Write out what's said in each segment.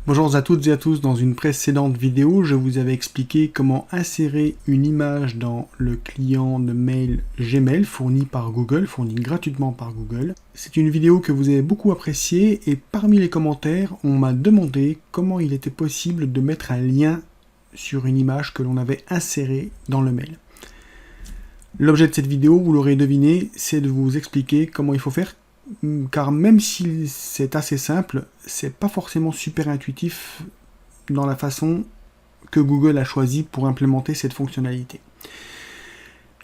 Bonjour à toutes et à tous, dans une précédente vidéo, je vous avais expliqué comment insérer une image dans le client de mail Gmail fourni par Google, fourni gratuitement par Google. C'est une vidéo que vous avez beaucoup appréciée et parmi les commentaires, on m'a demandé comment il était possible de mettre un lien sur une image que l'on avait insérée dans le mail. L'objet de cette vidéo, vous l'aurez deviné, c'est de vous expliquer comment il faut faire, car même si c'est assez simple, c'est pas forcément super intuitif dans la façon que Google a choisi pour implémenter cette fonctionnalité.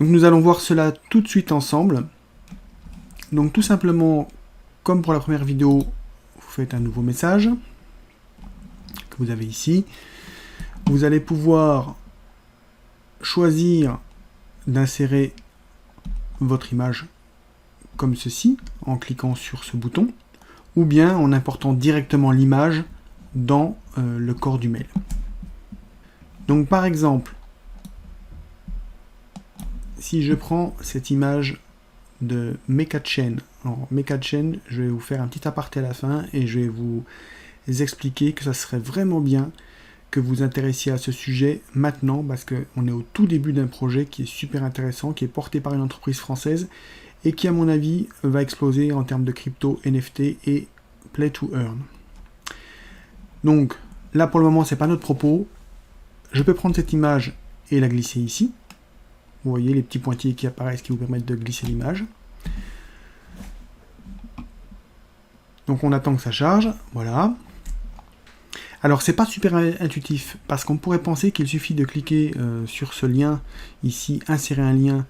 Donc nous allons voir cela tout de suite ensemble. Donc tout simplement, comme pour la première vidéo, vous faites un nouveau message que vous avez ici. Vous allez pouvoir choisir d'insérer votre image comme ceci, en cliquant sur ce bouton, ou bien en important directement l'image dans le corps du mail. Donc par exemple, si je prends cette image de Meka-Chain, alors Meka-Chain, je vais vous faire un petit aparté à la fin et je vais vous expliquer que ça serait vraiment bien que vous intéressiez à ce sujet maintenant, parce qu'on est au tout début d'un projet qui est super intéressant, qui est porté par une entreprise française et qui, à mon avis, va exploser en termes de crypto, NFT et Play to Earn. Donc, là, pour le moment, c'est pas notre propos. Je peux prendre cette image et la glisser ici. Vous voyez les petits pointillés qui apparaissent qui vous permettent de glisser l'image. Donc, on attend que ça charge. Voilà. Alors, c'est pas super intuitif, parce qu'on pourrait penser qu'il suffit de cliquer sur ce lien ici, insérer un lien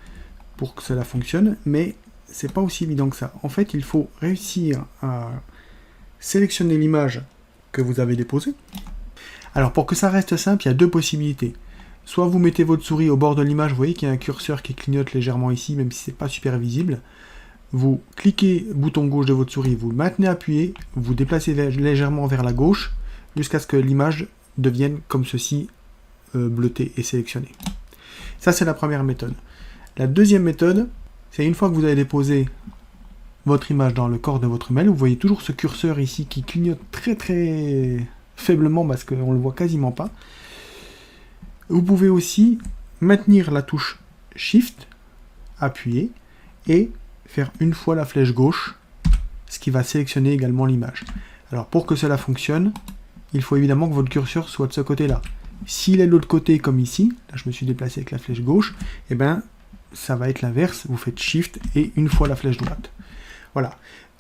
pour que cela fonctionne, mais c'est pas aussi évident que ça. En fait, il faut réussir à sélectionner l'image que vous avez déposée. Alors, pour que ça reste simple, il y a deux possibilités. Soit vous mettez votre souris au bord de l'image, vous voyez qu'il y a un curseur qui clignote légèrement ici, même si c'est pas super visible. Vous cliquez bouton gauche de votre souris, vous le maintenez appuyé, vous déplacez légèrement vers la gauche, jusqu'à ce que l'image devienne comme ceci, bleutée et sélectionnée. Ça, c'est la première méthode. La deuxième méthode, c'est une fois que vous avez déposé votre image dans le corps de votre mail, vous voyez toujours ce curseur ici qui clignote très très faiblement parce qu'on ne le voit quasiment pas. Vous pouvez aussi maintenir la touche Shift, appuyer, et faire une fois la flèche gauche, ce qui va sélectionner également l'image. Alors pour que cela fonctionne, il faut évidemment que votre curseur soit de ce côté-là. S'il est de l'autre côté, comme ici, là je me suis déplacé avec la flèche gauche, et bien ça va être l'inverse, vous faites Shift et une fois la flèche droite. Voilà.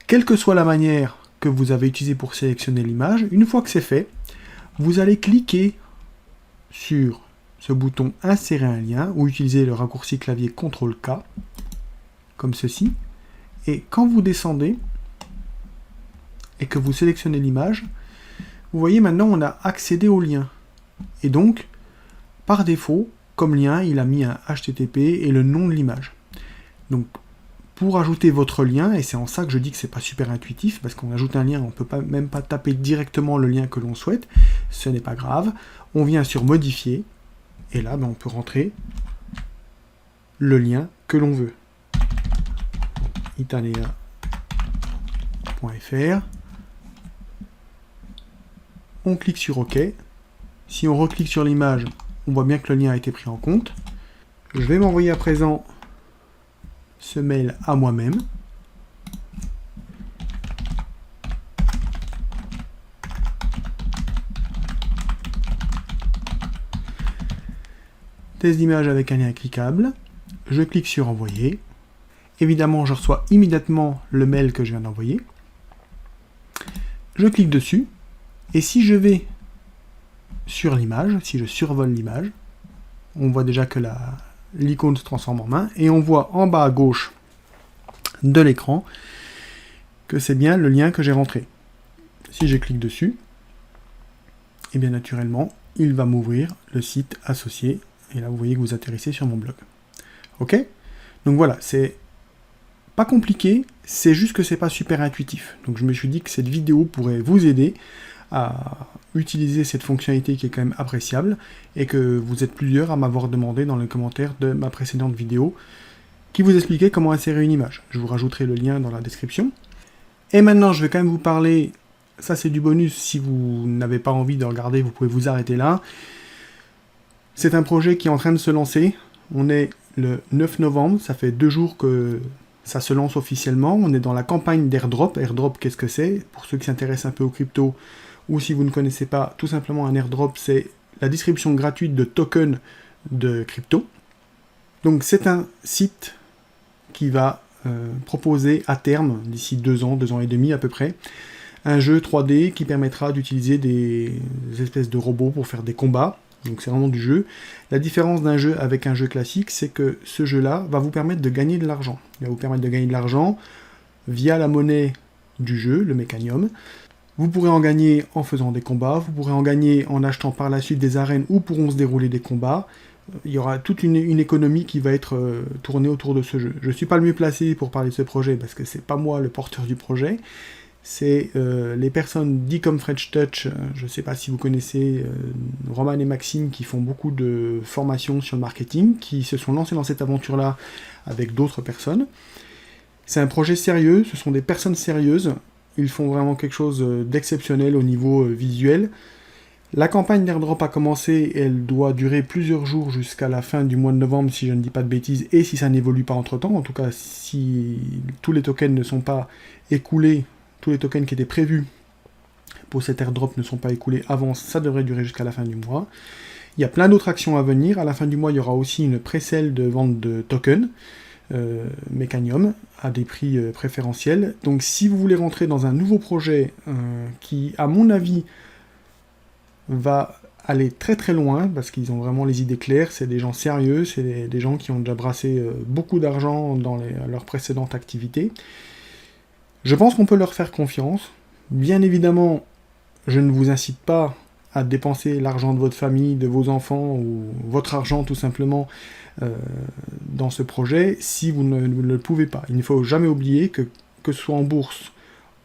Quelle que soit la manière que vous avez utilisée pour sélectionner l'image, une fois que c'est fait, vous allez cliquer sur ce bouton Insérer un lien, ou utiliser le raccourci clavier CTRL-K, comme ceci, et quand vous descendez, et que vous sélectionnez l'image, vous voyez maintenant on a accédé au lien. Et donc, par défaut, comme lien, il a mis un HTTP et le nom de l'image. Donc, pour ajouter votre lien, et c'est en ça que je dis que c'est pas super intuitif, parce qu'on ajoute un lien, on peut même pas taper directement le lien que l'on souhaite, ce n'est pas grave. On vient sur Modifier, et là, on peut rentrer le lien que l'on veut. itanea.fr. On clique sur OK. Si on reclique sur l'image, on voit bien que le lien a été pris en compte. Je vais m'envoyer à présent ce mail à moi-même. Test d'image avec un lien cliquable. Je clique sur Envoyer. Évidemment, je reçois immédiatement le mail que je viens d'envoyer. Je clique dessus. Et si je vais sur l'image, si je survole l'image, on voit déjà que l'icône se transforme en main, et on voit en bas à gauche de l'écran que c'est bien le lien que j'ai rentré. Si je clique dessus, et bien naturellement, il va m'ouvrir le site associé, et là vous voyez que vous atterrissez sur mon blog. Ok? Donc voilà, c'est pas compliqué, c'est juste que c'est pas super intuitif. Donc je me suis dit que cette vidéo pourrait vous aider à utiliser cette fonctionnalité qui est quand même appréciable, et que vous êtes plusieurs à m'avoir demandé dans les commentaires de ma précédente vidéo qui vous expliquait comment insérer une image. Je vous rajouterai le lien dans la description. Et maintenant, je vais quand même vous parler ça c'est du bonus. Si vous n'avez pas envie de regarder, vous pouvez vous arrêter là. C'est un projet qui est en train de se lancer. On est le 9 novembre, ça fait 2 jours que ça se lance officiellement. On est dans la campagne d'airdrop. Airdrop, qu'est-ce que c'est? Pour ceux qui s'intéressent un peu aux crypto, ou si vous ne connaissez pas, tout simplement un airdrop, c'est la distribution gratuite de tokens de crypto. Donc c'est un site qui va proposer à terme, d'ici 2 ans et demi à peu près, un jeu 3D qui permettra d'utiliser des espèces de robots pour faire des combats. Donc c'est vraiment du jeu. La différence d'un jeu avec un jeu classique, c'est que ce jeu-là va vous permettre de gagner de l'argent. Il va vous permettre de gagner de l'argent via la monnaie du jeu, le Mecanium. Vous pourrez en gagner en faisant des combats, vous pourrez en gagner en achetant par la suite des arènes où pourront se dérouler des combats. Il y aura toute une économie qui va être tournée autour de ce jeu. Je ne suis pas le mieux placé pour parler de ce projet parce que c'est pas moi le porteur du projet. C'est les personnes dites comme French Touch, je ne sais pas si vous connaissez Roman et Maxime qui font beaucoup de formations sur le marketing, qui se sont lancés dans cette aventure-là avec d'autres personnes. C'est un projet sérieux, ce sont des personnes sérieuses, ils font vraiment quelque chose d'exceptionnel au niveau visuel. La campagne d'airdrop a commencé, elle doit durer plusieurs jours jusqu'à la fin du mois de novembre si je ne dis pas de bêtises, et si ça n'évolue pas entre-temps, en tout cas si tous les tokens ne sont pas écoulés, tous les tokens qui étaient prévus pour cet airdrop ne sont pas écoulés avant, ça devrait durer jusqu'à la fin du mois. Il y a plein d'autres actions à venir. À la fin du mois, il y aura aussi une pré-sale de vente de tokens Mecanium à des prix préférentiels. Donc si vous voulez rentrer dans un nouveau projet qui, à mon avis, va aller très très loin, parce qu'ils ont vraiment les idées claires, c'est des gens sérieux, c'est des gens qui ont déjà brassé beaucoup d'argent dans leurs précédentes activités. Je pense qu'on peut leur faire confiance. Bien évidemment, je ne vous incite pas à dépenser l'argent de votre famille, de vos enfants, ou votre argent tout simplement dans ce projet, si vous ne le pouvez pas. Il ne faut jamais oublier que ce soit en bourse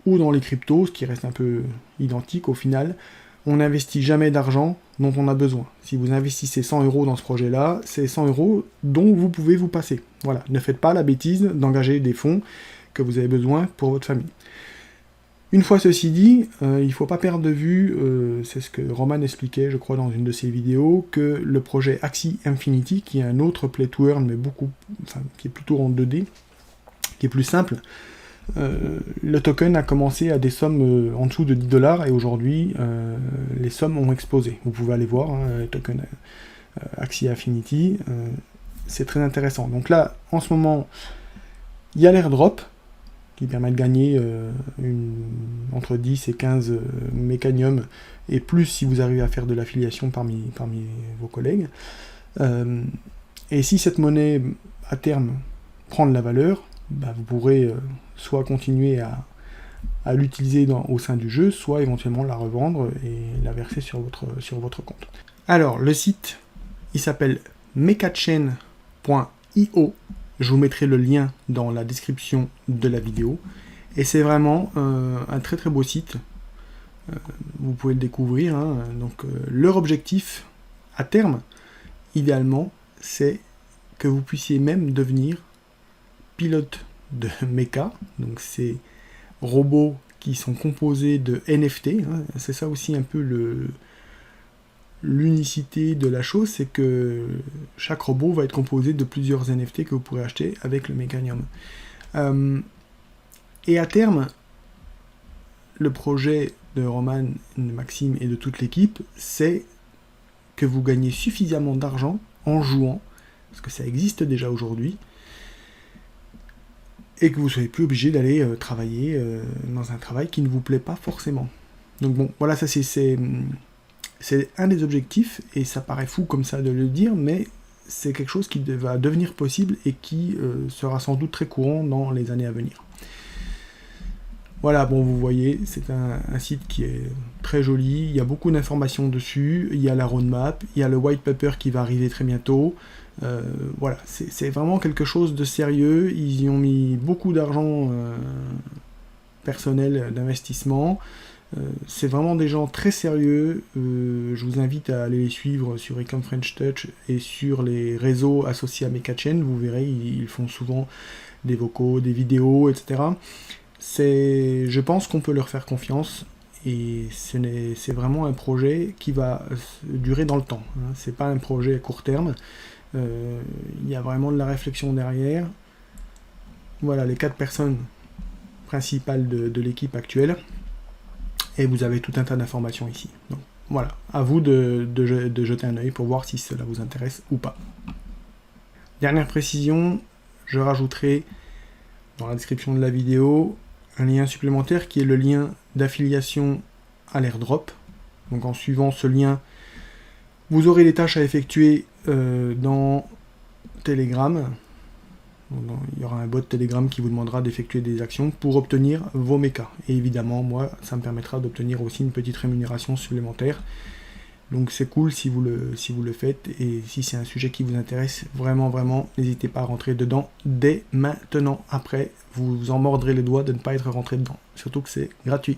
ou dans les cryptos, ce qui reste un peu identique au final, on n'investit jamais d'argent dont on a besoin. Si vous investissez 100 € dans ce projet-là, c'est 100 € dont vous pouvez vous passer. Voilà, ne faites pas la bêtise d'engager des fonds que vous avez besoin pour votre famille. Une fois ceci dit, il ne faut pas perdre de vue, c'est ce que Roman expliquait, je crois, dans une de ses vidéos, que le projet Axie Infinity, qui est un autre play to earn, mais qui est plutôt en 2D, qui est plus simple, le token a commencé à des sommes en dessous de 10 $, et aujourd'hui, les sommes ont explosé. Vous pouvez aller voir, le token Axie Infinity, c'est très intéressant. Donc là, en ce moment, il y a l'airdrop, qui permet de gagner entre 10 et 15 Mecanium, et plus si vous arrivez à faire de l'affiliation parmi vos collègues. Et si cette monnaie, à terme, prend de la valeur, vous pourrez soit continuer à l'utiliser au sein du jeu, soit éventuellement la revendre et la verser sur votre compte. Alors, le site, il s'appelle mechachain.io. Je vous mettrai le lien dans la description de la vidéo. Et c'est vraiment un très très beau site. Vous pouvez le découvrir. Donc, leur objectif, à terme, idéalement, c'est que vous puissiez même devenir pilote de mecha. Donc, ces robots qui sont composés de NFT. C'est ça aussi un peu l'unicité de la chose, c'est que chaque robot va être composé de plusieurs NFT que vous pourrez acheter avec le Mecanium. Et à terme, le projet de Roman, de Maxime et de toute l'équipe, c'est que vous gagnez suffisamment d'argent en jouant, parce que ça existe déjà aujourd'hui, et que vous ne soyez plus obligé d'aller travailler dans un travail qui ne vous plaît pas forcément. Donc bon, voilà, ça c'est un des objectifs, et ça paraît fou comme ça de le dire, mais c'est quelque chose qui va devenir possible et qui sera sans doute très courant dans les années à venir. Voilà, bon, vous voyez, c'est un site qui est très joli, il y a beaucoup d'informations dessus, il y a la roadmap, il y a le white paper qui va arriver très bientôt. Voilà, c'est vraiment quelque chose de sérieux, ils y ont mis beaucoup d'argent personnel d'investissement. C'est vraiment des gens très sérieux. Je vous invite à aller les suivre sur Ecom French Touch et sur les réseaux associés à Mechachain. Vous verrez, ils font souvent des vocaux, des vidéos, etc. Je pense qu'on peut leur faire confiance et c'est vraiment un projet qui va durer dans le temps. Hein. C'est pas un projet à court terme. Il y a vraiment de la réflexion derrière. Voilà les 4 personnes principales de l'équipe actuelle. Et vous avez tout un tas d'informations ici. Donc voilà, à vous de jeter un œil pour voir si cela vous intéresse ou pas. Dernière précision, je rajouterai dans la description de la vidéo un lien supplémentaire qui est le lien d'affiliation à l'airdrop. Donc en suivant ce lien, vous aurez des tâches à effectuer dans Telegram. Donc, il y aura un bot Telegram qui vous demandera d'effectuer des actions pour obtenir vos mechas. Et évidemment, moi, ça me permettra d'obtenir aussi une petite rémunération supplémentaire. Donc c'est cool si vous le faites, et si c'est un sujet qui vous intéresse, vraiment, n'hésitez pas à rentrer dedans dès maintenant. Après, vous vous en mordrez les doigts de ne pas être rentré dedans. Surtout que c'est gratuit.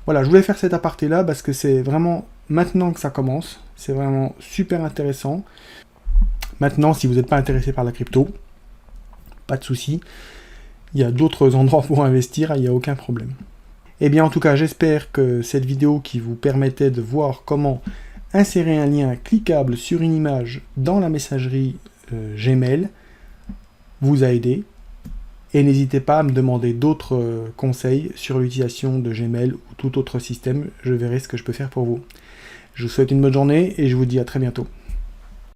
Voilà, je voulais faire cet aparté-là parce que c'est vraiment maintenant que ça commence. C'est vraiment super intéressant. Maintenant, si vous n'êtes pas intéressé par la crypto, pas de souci. Il y a d'autres endroits pour investir, il n'y a aucun problème. Eh bien, en tout cas, j'espère que cette vidéo qui vous permettait de voir comment insérer un lien cliquable sur une image dans la messagerie Gmail vous a aidé. Et n'hésitez pas à me demander d'autres conseils sur l'utilisation de Gmail ou tout autre système. Je verrai ce que je peux faire pour vous. Je vous souhaite une bonne journée et je vous dis à très bientôt.